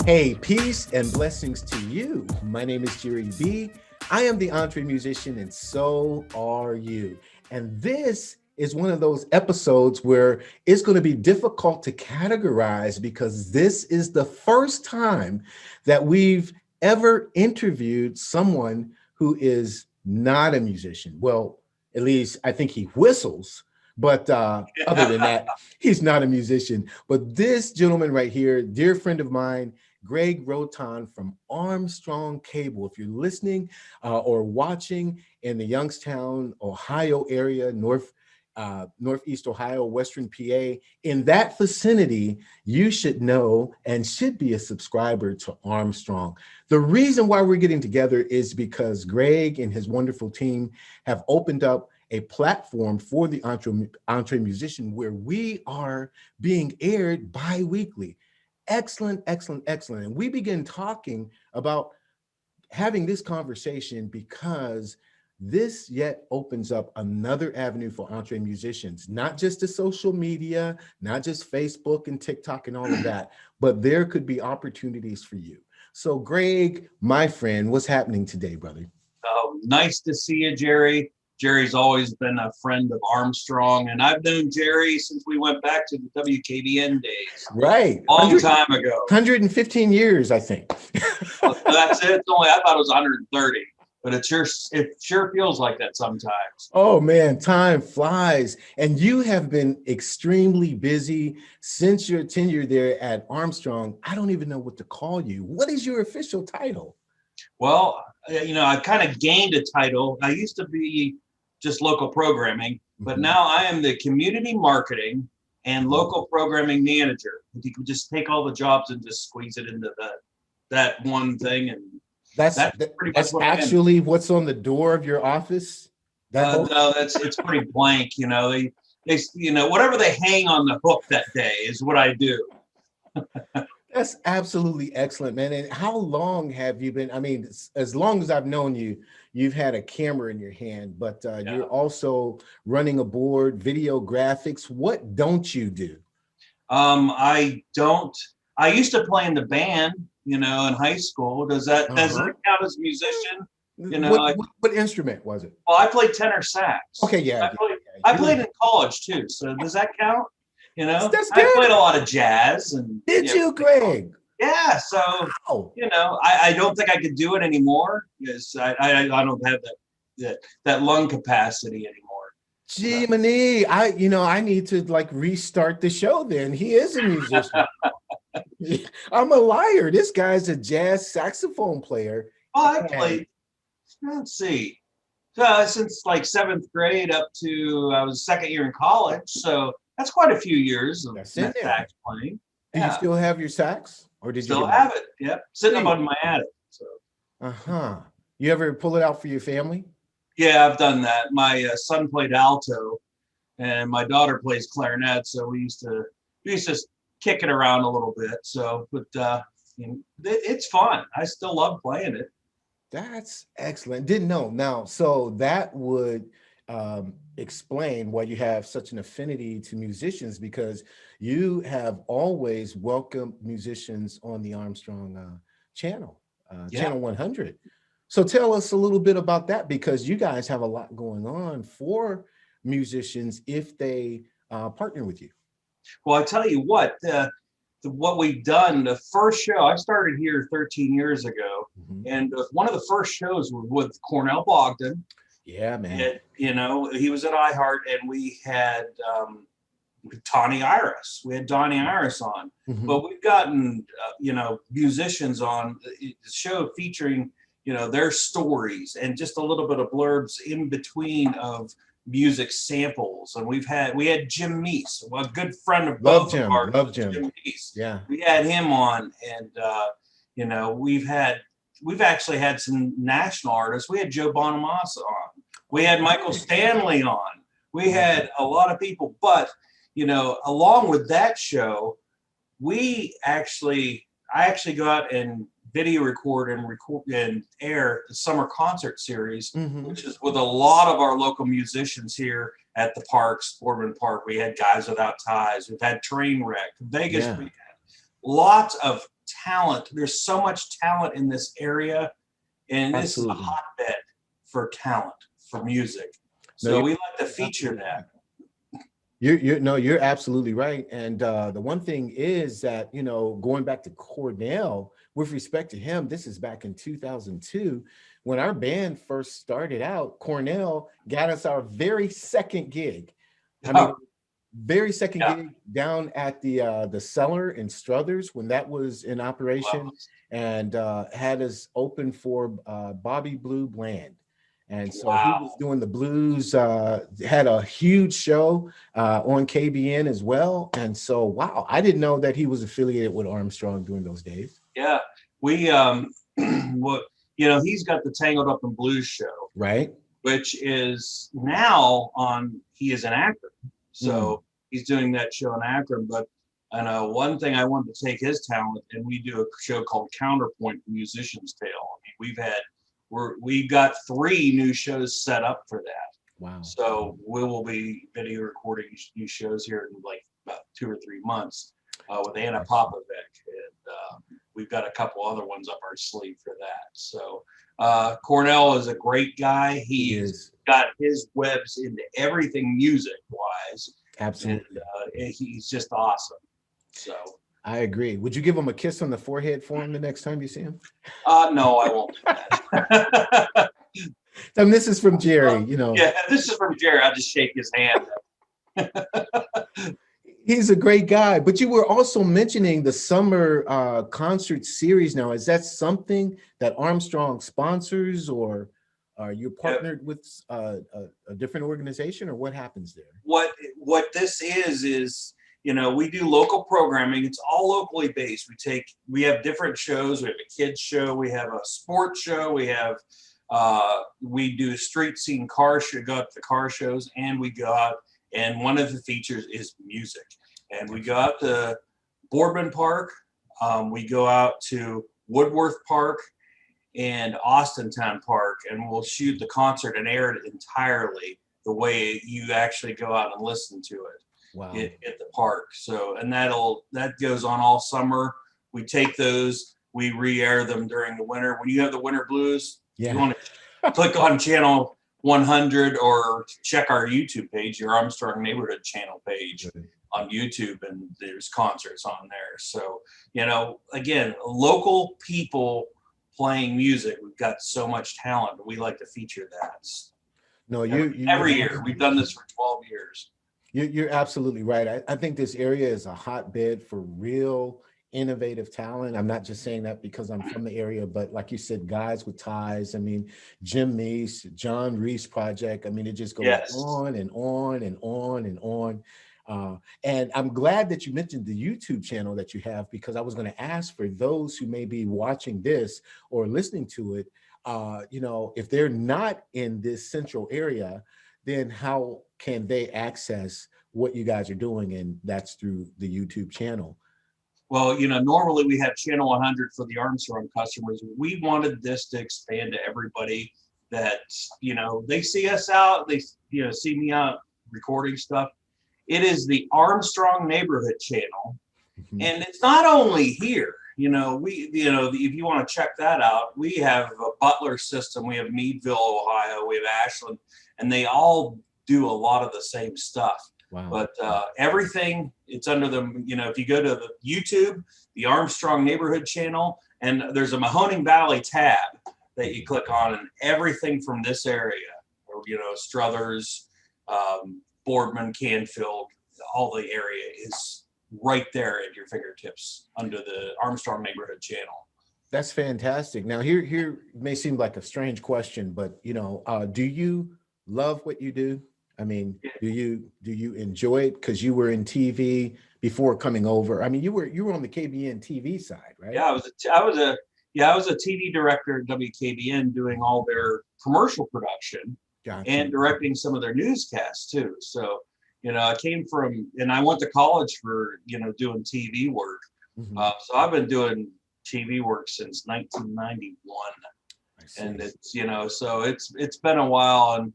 Hey, peace and blessings to you. My name is Jerry B. I am the EntreMusician, and so are you. And this is one of those episodes where it's going to be difficult to categorize because this is the first time that we've ever interviewed someone who is not a musician. Well, at least I think he whistles, but other than that, he's not a musician. But this gentleman right here, dear friend of mine, Greg Rhoton from Armstrong Cable. If you're listening or watching in the Youngstown, Ohio area, Northeast Ohio, Western PA, in that vicinity, you should know and should be a subscriber to Armstrong. The reason why we're getting together is because Greg and his wonderful team have opened up a platform for the EntreMusician where we are being aired bi-weekly. Excellent, excellent, excellent. And we begin talking about having this conversation because this yet opens up another avenue for EntreMusicians, not just the social media, not just Facebook and TikTok and all of that, but there could be opportunities for you. So Greg, my friend, what's happening today, brother? Oh, nice to see you, Jerry. Jerry's always been a friend of Armstrong, and I've known Jerry since we went back to the WKBN days. Right. Long time ago. 115 years, I think. Well, that's it. It's only, I thought it was 130, but it sure feels like that sometimes. Oh man, time flies. And you have been extremely busy since your tenure there at Armstrong. I don't even know what to call you. What is your official title? Well, I kind of gained a title. I used to be just local programming, but now I am the community marketing and local programming manager. You could just take all the jobs and just squeeze it into that one thing, and that's actually what's on the door of your office. No, it's pretty blank. They whatever they hang on the hook that day is what I do. That's absolutely excellent, man. And how long have you been? I mean, as long as I've known you, you've had a camera in your hand, but you're also running a board, video graphics. What don't you do? I don't. I used to play in the band, in high school. Does that count as a musician? What instrument was it? Well, I played tenor sax. Okay, yeah. I played in college too. So does that count? That's I played a lot of jazz. And did you, Greg? Yeah. So I don't think I could do it anymore because I don't have that lung capacity anymore. Jiminy, I need to restart the show then. He is a musician. I'm a liar. This guy's a jazz saxophone player. Oh, I played, let's see, since like 7th grade up to I was second year in college. So that's quite a few years of sax playing. Do you still have your sax, or did you still have it? Yep, sitting up on my attic. So. You ever pull it out for your family? Yeah, I've done that. My son played alto, and my daughter plays clarinet. So we used to kick it around a little bit. So, but it's fun. I still love playing it. That's excellent. Didn't know. Now, so that would explain why you have such an affinity to musicians, because you have always welcomed musicians on the Armstrong channel, channel 100. So tell us a little bit about that, because you guys have a lot going on for musicians if they partner with you. Well, I tell you what, what we've done, the first show, I started here 13 years ago, and one of the first shows was with Cornell Bogdan. Yeah, man. He was at iHeart, and we had Donnie Iris. We had Donnie Iris on, but we've gotten musicians on the show featuring their stories and just a little bit of blurbs in between of music samples. And we had Jim Meese, a good friend of both of ours. Love Jim Meese. Yeah, we had him on, and we've actually had some national artists. We had Joe Bonamassa on. We had Michael Stanley on. We had a lot of people, but along with that show, I actually go out and video record and air the summer concert series, which is with a lot of our local musicians here at the parks, Boardman Park. We had Guys Without Ties. We've had Trainwreck, Vegas. lots of talent. There's so much talent in this area, and this is a Absolutely. hotbed for talent, for music. No, So we like to feature that. You're absolutely right. And the one thing is that, you know, going back to Cornell, with respect to him, this is back in 2002 when our band first started out. Cornell got us our very second gig. I mean, very second Yeah. gig down at the Cellar in Struthers when that was in operation, Wow. and had us open for Bobby Blue Bland. And so he Wow. was doing the blues, had a huge show on KBN as well. And so, wow, I didn't know that he was affiliated with Armstrong during those days. Yeah, we what you know, he's got the Tangled Up in Blues show, Right. which is now on. He is an actor, so he's doing that show in Akron. But I know one thing, I wanted to take his talent, and we do a show called Counterpoint: Musician's Tale. I mean, we've got 3 new shows set up for that. Wow. So we will be video recording new shows here in like about 2 or 3 months with Anna Popovic, and we've got a couple other ones up our sleeve for that. So Cornell is a great guy. He's got his webs into everything music wise. Absolutely. And he's just awesome. So I agree. Would you give him a kiss on the forehead for him the next time you see him? no, I won't do that. I mean, this is from Jerry, you know. Yeah, this is from Jerry. I'll just shake his hand. He's a great guy. But you were also mentioning the summer concert series now. Is that something that Armstrong sponsors, or are you partnered with a different organization, or what happens there? What this is, you know, we do local programming. It's all locally based. We have different shows. We have a kids show. We have a sports show. We do a street scene car show, go out to car shows, and we go out, and one of the features is music. And we go out to Boardman Park. We go out to Woodworth Park and Austintown Park, and we'll shoot the concert and air it entirely the way you actually go out and listen to it. Wow. At the park. So, and that goes on all summer. We take those, we re-air them during the winter. When you have the winter blues, you want to click on channel 100 or check our YouTube page, your Armstrong Neighborhood channel page on YouTube, and there's concerts on there. So, you know, again, local people playing music. We've got so much talent, but we like to feature that. No, every year. We've done this for 12 years. You're absolutely right. I think this area is a hotbed for real innovative talent. I'm not just saying that because I'm from the area, but like you said, guys with ties. I mean, Jim Meese, John Reese Project. I mean, it just goes on and on and on and on. And I'm glad that you mentioned the YouTube channel that you have, because I was going to ask, for those who may be watching this or listening to it, you know, if they're not in this central area, then how can they access what you guys are doing? And that's through the YouTube channel. Well, you know, normally we have channel 100 for the Armstrong customers. We wanted this to expand to everybody that, you know, they see us out, they, you know, see me out recording stuff. It is the Armstrong Neighborhood channel. And it's not only here, you know, if you want to check that out, we have a Butler system. We have Meadville, Ohio, we have Ashland, and they all do a lot of the same stuff. Wow. But everything, it's under the, you know, if you go to the YouTube, the Armstrong Neighborhood channel, and there's a Mahoning Valley tab that you click on, and everything from this area, or, you know, Struthers, Boardman, Canfield, all the area is right there at your fingertips under the Armstrong Neighborhood channel. That's fantastic. Now, here may seem like a strange question, but, you know, do you love what you do? I mean, do you enjoy it? Because you were in TV before coming over. I mean, you were on the KBN TV side, right? Yeah, I was a TV director at WKBN, doing all their commercial production. Gotcha. And directing some of their newscasts too. So, you know, I came from, and I went to college for, you know, doing TV work. So I've been doing TV work since 1991, and it's, you know, so it's been a while. And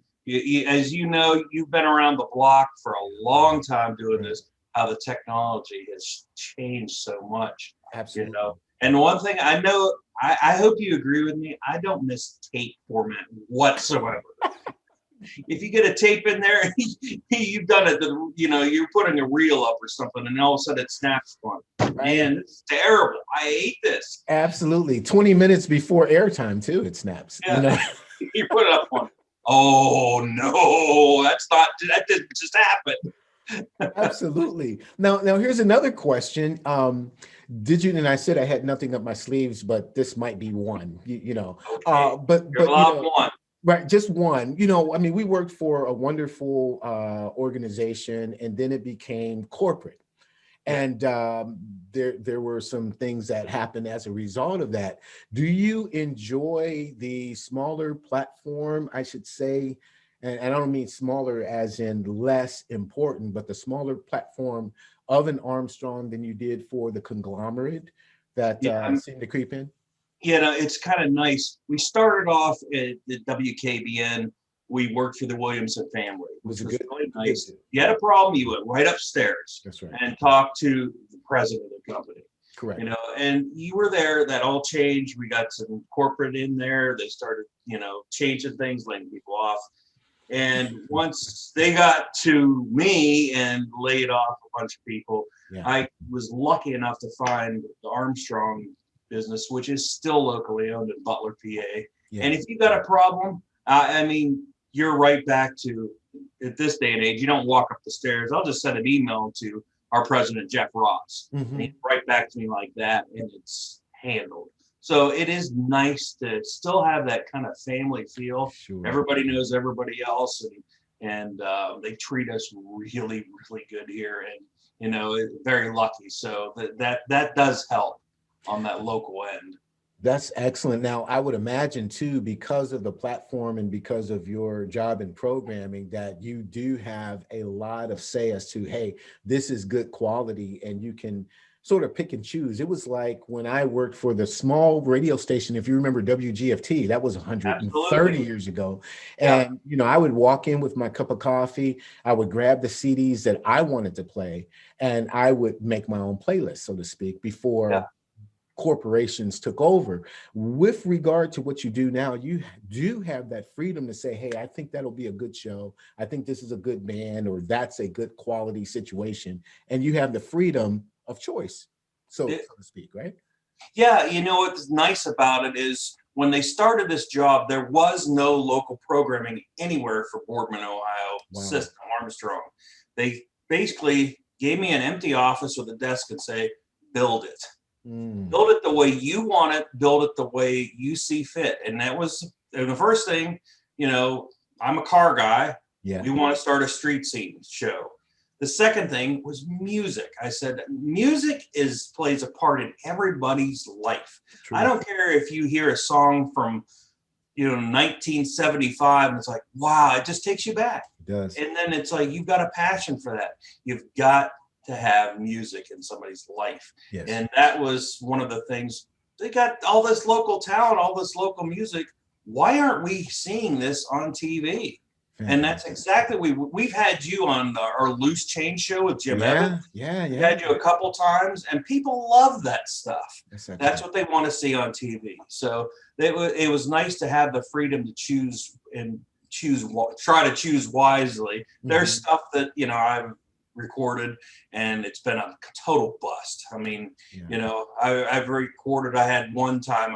as you know, you've been around the block for a long time doing this, how the technology has changed so much. Absolutely. You know, and one thing I know, I hope you agree with me. I don't miss tape format whatsoever. If you get a tape in there, you've done it. You know, you're putting a reel up or something, and all of a sudden it snaps one. Right. Man, it's terrible. I hate this. Absolutely. 20 minutes before airtime too, it snaps. Yeah, You know? you put it up one. Oh no, that didn't just happen. Absolutely. Now here's another question. Did you, and I said I had nothing up my sleeves, but this might be one, you know, Okay, but you're you allowed know, one. right, just one. You know, I mean, we worked for a wonderful organization, and then it became corporate. Yeah. And there were some things that happened as a result of that. Do you enjoy the smaller platform, I should say? And I don't mean smaller as in less important, but the smaller platform of an Armstrong than you did for the conglomerate that Yeah, seemed to creep in? you know, it's kind of nice. We started off at the WKBN. We worked for the Williamson family, Was which it was good? really Good. nice. You had a problem, you went right upstairs That's right. and talked to the president of the company. Correct. You know, and you were there. That all changed. We got some corporate in there. They started, you know, changing things, laying people off. And once they got to me and laid off a bunch of people, Yeah. I was lucky enough to find the Armstrong business, which is still locally owned in Butler, PA. Yeah. And if you got a problem, I mean, you're right back to, at this day and age, you don't walk up the stairs. I'll just send an email to our president, Jeff Ross, and he's right back to me like that, and it's handled. So it is nice to still have that kind of family feel. Sure. Everybody knows everybody else, and they treat us really, really good here, and you know, very lucky. So that does help on that local end. That's excellent. Now, I would imagine too, because of the platform and because of your job in programming, that you do have a lot of say as to, hey, this is good quality, and you can sort of pick and choose. It was like when I worked for the small radio station, if you remember WGFT, that was 130 Absolutely. years ago. Yeah. And, you know, I would walk in with my cup of coffee, I would grab the CDs that I wanted to play, and I would make my own playlist, so to speak, before Yeah. corporations took over. With regard to what you do now, you do have that freedom to say, hey, I think that'll be a good show. I think this is a good band, or that's a good quality situation. And you have the freedom of choice, so to speak, right? Yeah, you know what's nice about it is when they started this job, there was no local programming anywhere for Boardman, Ohio system Armstrong. They basically gave me an empty office with a desk and say, build it. Build it the way you want it, build it the way you see fit. And that was the first thing. You know, I'm a car guy. Yeah. We want to start a street scene show. The second thing was music. I said, music plays a part in everybody's life. True. I don't care if you hear a song from, you know, 1975 and it's like, wow, it just takes you back. It does. And then it's like, you've got a passion for that. You've got to have music in somebody's life. Yes. And that was one of the things. They got all this local talent, all this local music. Why aren't we seeing this on TV? And that's exactly, we've had you on our Loose Change show with Jim Evans. Yeah. We had you a couple times, and people love that stuff. That's what they want to see on TV. So it was nice to have the freedom to choose and try to choose wisely. There's stuff that, you know, I've recorded and it's been a total bust. I mean, you know, I've recorded, I had one time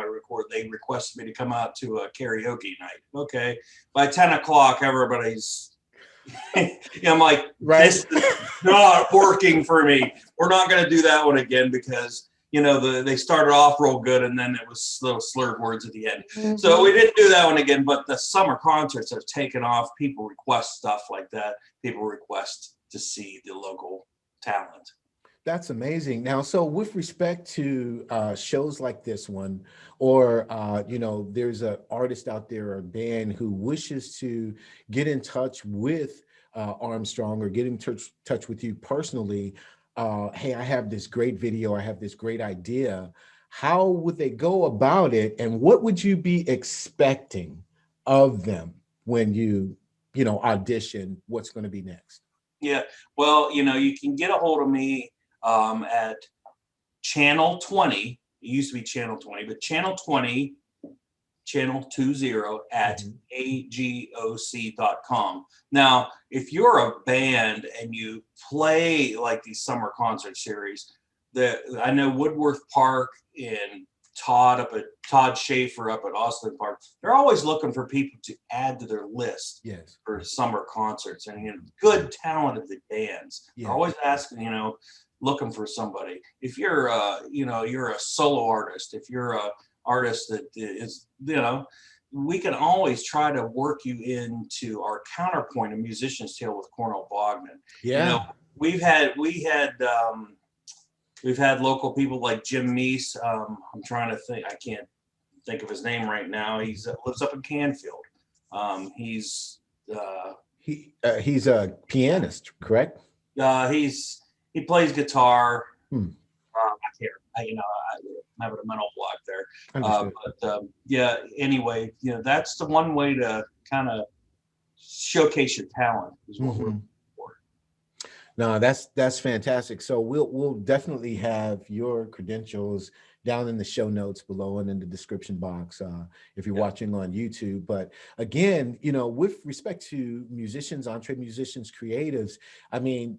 they requested me to come out to a karaoke night. Okay. By 10 o'clock, everybody's, I'm like, this is not working for me. We're not going to do that one again because, you know, they started off real good and then it was little slurred words at the end. So we didn't do that one again, but the summer concerts have taken off. People request stuff like that. People request to see the local talent. That's amazing. Now, so with respect to shows like this one, or, you know, there's an artist out there or a band who wishes to get in touch with Armstrong or get in touch with you personally, hey, I have this great video, I have this great idea. How would they go about it? And what would you be expecting of them when you know, audition? What's going to be next? Yeah, well, you know, you can get a hold of me at Channel 20. It used to be Channel 20, but Channel 20, Channel 20 at agoc.com. Now, if you're a band and you play like these summer concert series, I know Woodworth Park and Todd Schaefer up at Austin Park, they're always looking for people to add to their list. Yes. For summer concerts, and good talented bands. Yeah. They're always asking, looking for somebody. If you're you're a solo artist, if you're a artist that is, we can always try to work you into our counterpoint, A Musician's Tale with Cornell Bogman. Yeah. We've had local people like Jim Meese. I'm trying to think. I can't think of his name right now. He lives up in Canfield. He's a pianist, correct? He plays guitar. I can't. I'm having a mental block there. Anyway, that's the one way to kind of showcase your talent is what we're looking for. No, that's fantastic. So we'll definitely have your credentials down in the show notes below and in the description box if you're watching on YouTube. But again, with respect to musicians, EntreMusicians, creatives, I mean,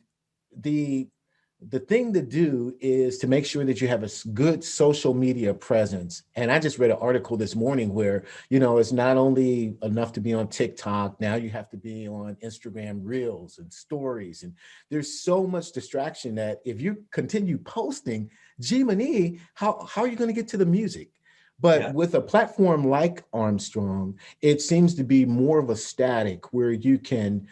the thing to do is to make sure that you have a good social media presence. And I just read an article this morning where, it's not only enough to be on TikTok. Now you have to be on Instagram Reels and stories. And there's so much distraction that if you continue posting, G-Money, how are you going to get to the music? But with a platform like Armstrong, it seems to be more of a static where you can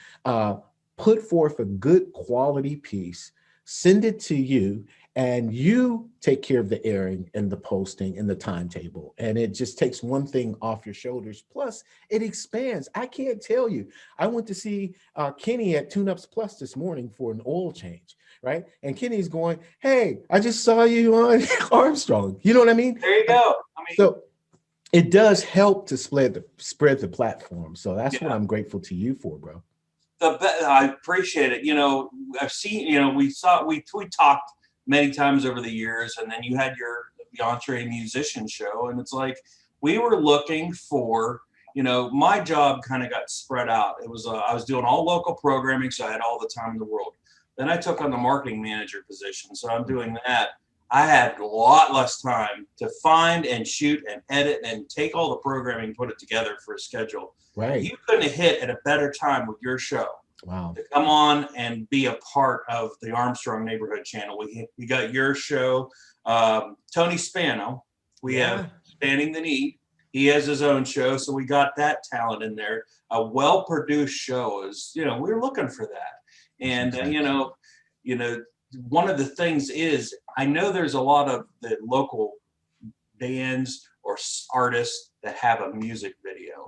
put forth a good quality piece, send it to you, and you take care of the airing and the posting and the timetable. And it just takes one thing off your shoulders. Plus, it expands. I can't tell you. I went to see Kenny at Tune Ups Plus this morning for an oil change, right? And Kenny's going, "Hey, I just saw you on Armstrong." You know what I mean? There you go. So it does help to spread the platform. So that's what I'm grateful to you for, bro. I appreciate it. I've seen, we talked many times over the years, and then you had the EntreMusician show, and it's like we were looking for, my job kind of got spread out. It was I was doing all local programming, so I had all the time in the world. Then I took on the marketing manager position, so I'm doing that. I had a lot less time to find and shoot and edit and take all the programming and put it together for a schedule. Right. You couldn't have hit at a better time with your show. Wow. To come on and be a part of the Armstrong Neighborhood Channel. We got your show, Tony Spano. We have Spanning the Need. He has his own show, so we got that talent in there. A well-produced show is, we're looking for that. And one of the things is, I know there's a lot of the local bands or artists that have a music video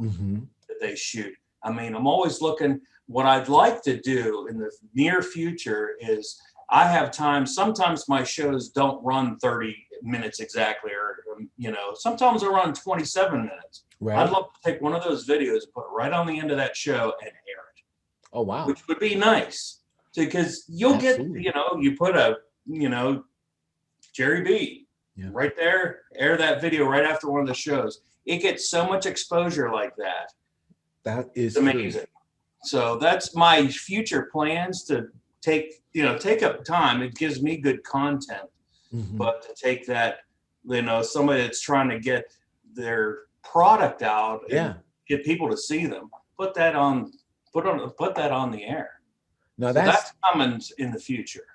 that they shoot. I mean, I'm always looking. What I'd like to do in the near future is I have time. Sometimes my shows don't run 30 minutes exactly, or, sometimes I run 27 minutes. Right. I'd love to take one of those videos and put it right on the end of that show and air it. Oh, wow. Which would be nice because you'll Absolutely. get, you put a, Jerry B right there, air that video right after one of the shows. It gets so much exposure like that. That is amazing. True. So that's my future plans to take up time. It gives me good content, but to take that, somebody that's trying to get their product out and get people to see them, put that on the air. Now that's coming in the future.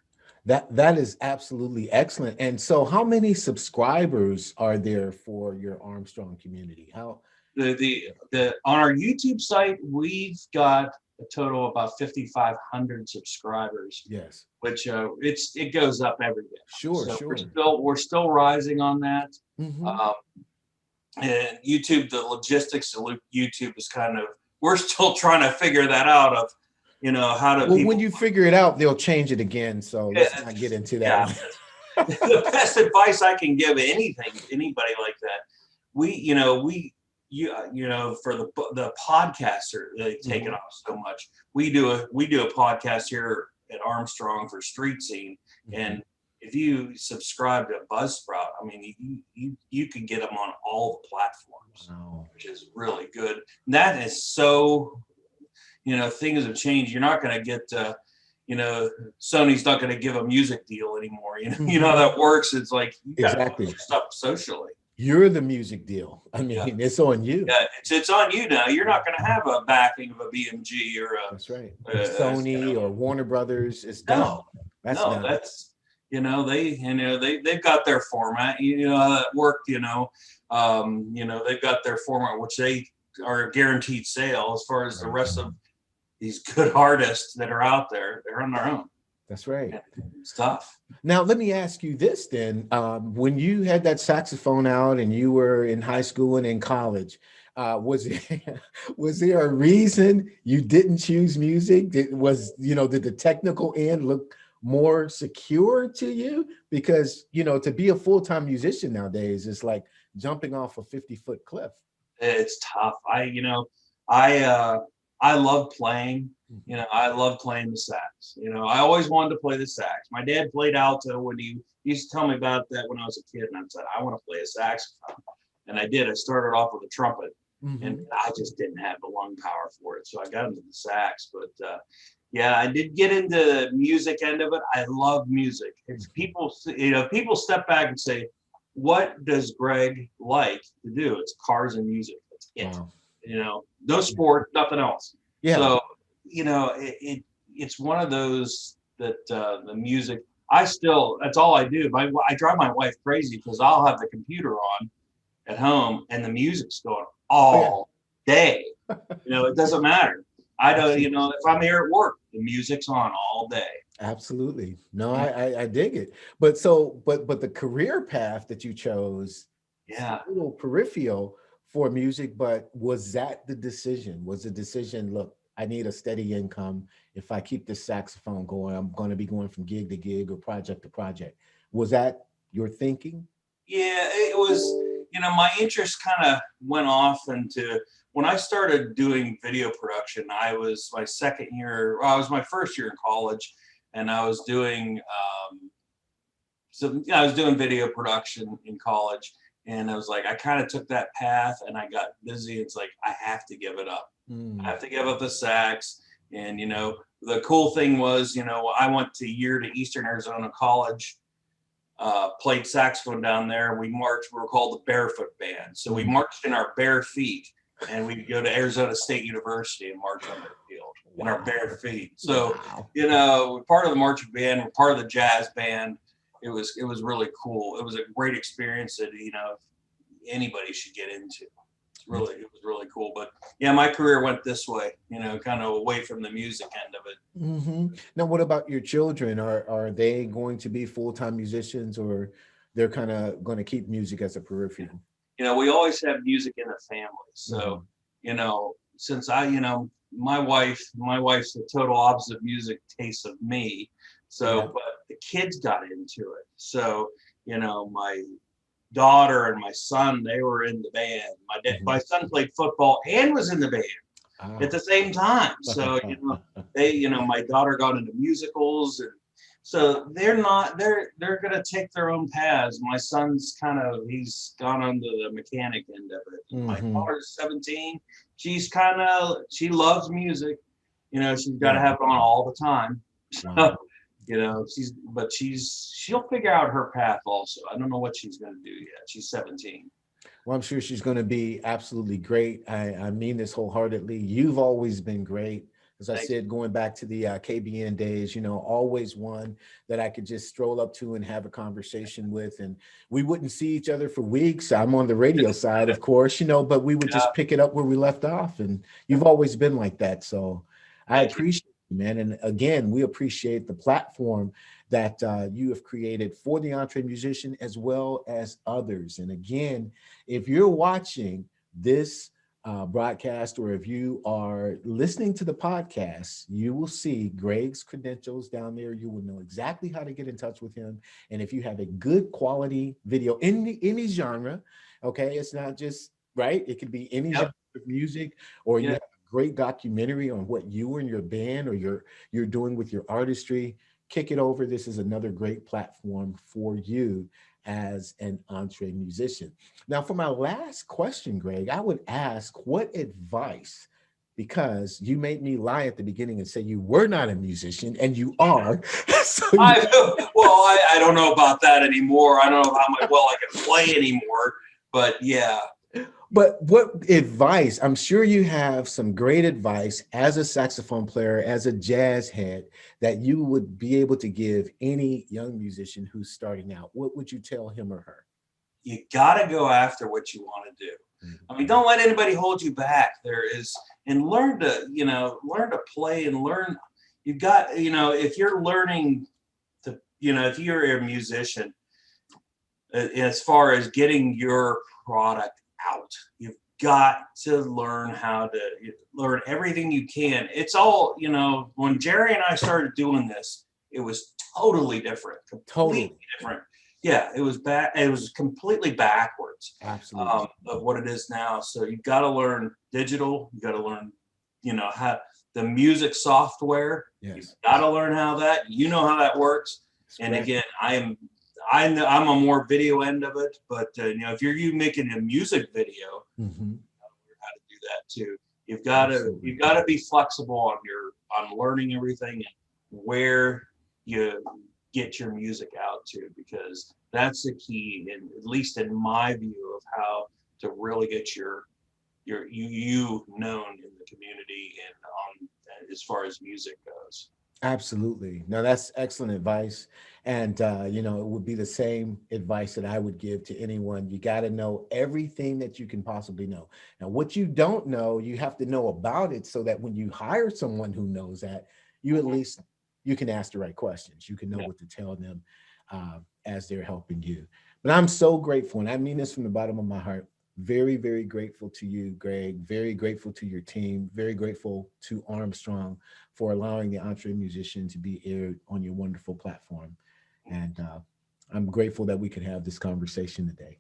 That is absolutely excellent. And so how many subscribers are there for your Armstrong community? How the on our YouTube site, we've got a total of about 5,500 subscribers. Yes. Which it goes up every day. Sure. We're still rising on that. And YouTube, the logistics of YouTube is we're still trying to figure that out of, how to. Well, when you figure it out, they'll change it again. So let's not get into that. Yeah. The best advice I can give anybody like that, for the podcaster, they take it off so much. We do a podcast here at Armstrong for Street Scene, and if you subscribe to Buzzsprout, I mean, you can get them on all the platforms, Wow. which is really good. And that is so, things have changed. You're not going to get, Sony's not going to give a music deal anymore. You know how that works. It's like you got to Exactly. put your stuff socially. You're the music deal. I mean, it's on you. Yeah, it's on you now. You're not going to have a backing of a BMG or a That's right. Sony or Warner Brothers. It's done. That's no, done. that's they've got their format. You know how that worked. They've got their format, which they are a guaranteed sale. As far as the rest of these good artists that are out there, they're on their own. That's right. It's tough. Now, let me ask you this then. When you had that saxophone out and you were in high school and in college, was there a reason you didn't choose music? Did the technical end look more secure to you? Because, to be a full-time musician nowadays is like jumping off a 50-foot cliff. It's tough. I love playing. I love playing the sax. I always wanted to play the sax. My dad played alto when he used to tell me about that when I was a kid, and I said, I want to play a saxophone. And I did. I started off with a trumpet, and I just didn't have the lung power for it. So I got into the sax. But I did get into the music end of it. I love music. It's people step back and say, what does Greg like to do? It's cars and music. That's it. Wow. No sport, nothing else. Yeah. So, it's one of those that the music, that's all I do. I drive my wife crazy because I'll have the computer on at home and the music's going all day. It doesn't matter. I don't, if I'm here at work, the music's on all day. Absolutely. No, I dig it. But the career path that you chose, a little peripheral for music, but was that the decision? Was the decision, look, I need a steady income. If I keep this saxophone going, I'm going to be going from gig to gig or project to project. Was that your thinking? Yeah, it was, my interest kind of went off into, when I started doing video production, I was my first year in college, and I was doing, I was doing video production in college. And I was like, I kind of took that path and I got busy. It's like, I have to give it up. I have to give up the sax. And, the cool thing was, I went to Eastern Arizona College, played saxophone down there. We marched, we were called the Barefoot Band. So we marched in our bare feet, and we'd go to Arizona State University and march on their field in our bare feet. So, we're part of the marching band, we're part of the jazz band. It was really cool. It was a great experience that anybody should get into. It was really cool. But my career went this way, kind of away from the music end of it. Now, what about your children? Are they going to be full-time musicians, or they're kind of going to keep music as a peripheral? We always have music in the family. So, since my wife's the total opposite music taste of me. So, but the kids got into it. So, my daughter and my son, they were in the band. My son played football and was in the band at the same time. So, my daughter got into musicals, and so they're going to take their own paths. My son's he's gone onto the mechanic end of it. My daughter's 17. She loves music. She's got to have it on all the time. So, she'll figure out her path also. I don't know what she's going to do yet. She's 17. Well, I'm sure she's going to be absolutely great. I mean this wholeheartedly. You've always been great. As I said, going back to the KBN days, always one that I could just stroll up to and have a conversation with. And we wouldn't see each other for weeks. I'm on the radio side, of course, but we would just pick it up where we left off. And you've always been like that. So I appreciate it, man. And again, we appreciate the platform that you have created for the EntreMusician as well as others. And again, if you're watching this broadcast, or if you are listening to the podcast, you will see Greg's credentials down there. You will know exactly how to get in touch with him. And if you have a good quality video in any genre, okay, it's not just right. It could be any genre of music, or you have a great documentary on what you and your band or you're doing with your artistry. kick it over, this is another great platform for you as an EntreMusician. Now, for my last question, Greg, I would ask, what advice, because you made me lie at the beginning and say you were not a musician, and you are. I don't know about that anymore. I don't know how well I can play anymore, but yeah. But what advice, I'm sure you have some great advice as a saxophone player, as a jazz head, that you would be able to give any young musician who's starting out. What would you tell him or her? You got to go after what you want to do. I mean, don't let anybody hold you back. And learn to play and learn. You've got, if you're learning to, if you're a musician, as far as getting your product out, you've got to learn how to learn everything you can. It's all, when Jerry and I started doing this, it was totally different, completely different. Yeah, it was completely backwards. Absolutely. Of what it is now. So you've got to learn digital. You got to learn, how the music software. Yes. You've got to learn how that works. That's and correct. Again, I'm a more video end of it, but if you're making a music video, mm-hmm. how to do that too. You've got to be flexible on learning everything and where you get your music out to, because that's the key, at least in my view, of how to really get you known in the community and as far as music goes. Absolutely. No, that's excellent advice. And, it would be the same advice that I would give to anyone. You got to know everything that you can possibly know. Now, what you don't know, you have to know about it, so that when you hire someone who knows that, you at least, you can ask the right questions. You can know what to tell them as they're helping you. But I'm so grateful, and I mean this from the bottom of my heart. Very, very grateful to you, Greg. Very grateful to your team. Very grateful to Armstrong for allowing the EntreMusician to be aired on your wonderful platform. And I'm grateful that we could have this conversation today.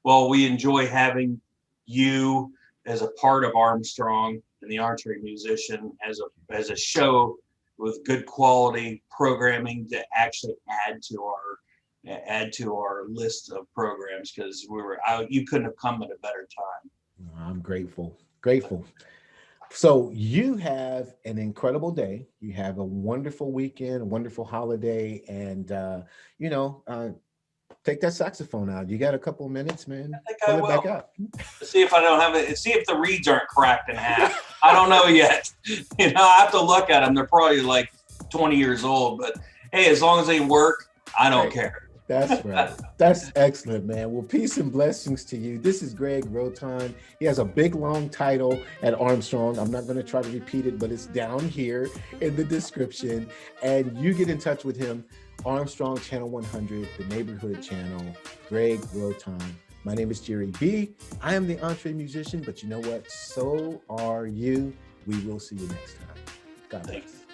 Well, we enjoy having you as a part of Armstrong and the EntreMusician as a show with good quality programming to actually add to our list of programs, because you couldn't have come at a better time. I'm grateful. So you have an incredible day. You have a wonderful weekend, a wonderful holiday, and take that saxophone out. You got a couple of minutes, man. I think I will. Back out. See if I don't have it. See if the reeds aren't cracked in half. I don't know yet. I have to look at them. They're probably like 20 years old, but hey, as long as they work, I don't care. That's right. That's excellent, man. Well, peace and blessings to you. This is Greg Rhoton. He has a big, long title at Armstrong. I'm not going to try to repeat it, but it's down here in the description. And you get in touch with him, Armstrong Channel 100, the neighborhood channel, Greg Rhoton. My name is Jerry B. I am the EntreMusician, but you know what? So are you. We will see you next time. God bless.